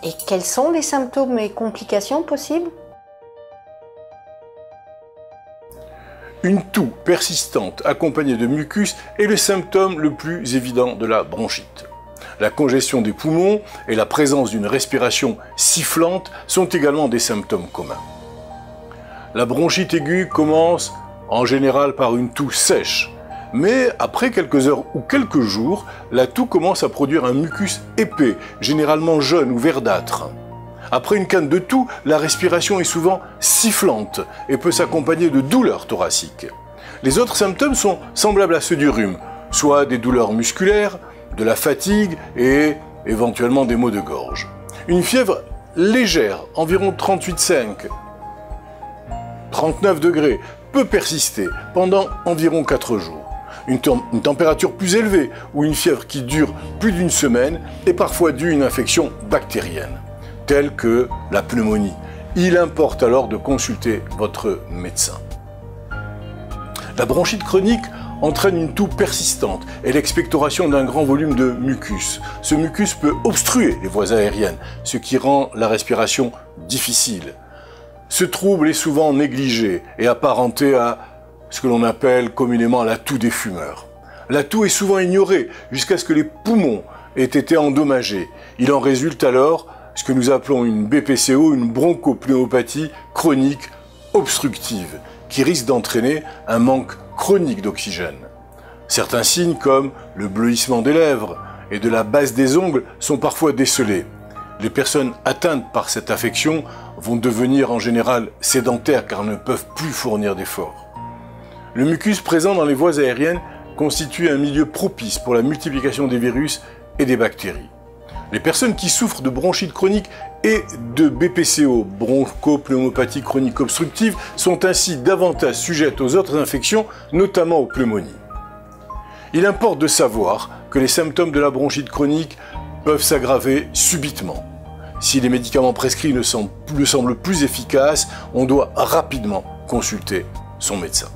Et quels sont les symptômes et complications possibles? Une toux persistante accompagnée de mucus est le symptôme le plus évident de la bronchite. La congestion des poumons et la présence d'une respiration sifflante sont également des symptômes communs. La bronchite aiguë commence en général par une toux sèche, mais après quelques heures ou quelques jours, la toux commence à produire un mucus épais, généralement jaune ou verdâtre. Après une canne de toux, la respiration est souvent sifflante et peut s'accompagner de douleurs thoraciques. Les autres symptômes sont semblables à ceux du rhume, soit des douleurs musculaires, de la fatigue et éventuellement des maux de gorge. Une fièvre légère, environ 38,5, 39 degrés, peut persister pendant environ 4 jours. Une température plus élevée ou une fièvre qui dure plus d'une semaine est parfois due à une infection bactérienne, telle que la pneumonie. Il importe alors de consulter votre médecin. La bronchite chronique entraîne une toux persistante et l'expectoration d'un grand volume de mucus. Ce mucus peut obstruer les voies aériennes, ce qui rend la respiration difficile. Ce trouble est souvent négligé et apparenté à ce que l'on appelle communément la toux des fumeurs. La toux est souvent ignorée jusqu'à ce que les poumons aient été endommagés. Il en résulte alors ce que nous appelons une BPCO, une bronchopneumopathie chronique obstructive, qui risque d'entraîner un manque chronique d'oxygène. Certains signes comme le bleuissement des lèvres et de la base des ongles sont parfois décelés. Les personnes atteintes par cette affection vont devenir en général sédentaires car ne peuvent plus fournir d'efforts. Le mucus présent dans les voies aériennes constitue un milieu propice pour la multiplication des virus et des bactéries. Les personnes qui souffrent de bronchite chronique et de BPCO, bronchopneumopathie chronique obstructive, sont ainsi davantage sujettes aux autres infections, notamment aux pneumonies. Il importe de savoir que les symptômes de la bronchite chronique peuvent s'aggraver subitement. Si les médicaments prescrits ne semblent plus efficaces, on doit rapidement consulter son médecin.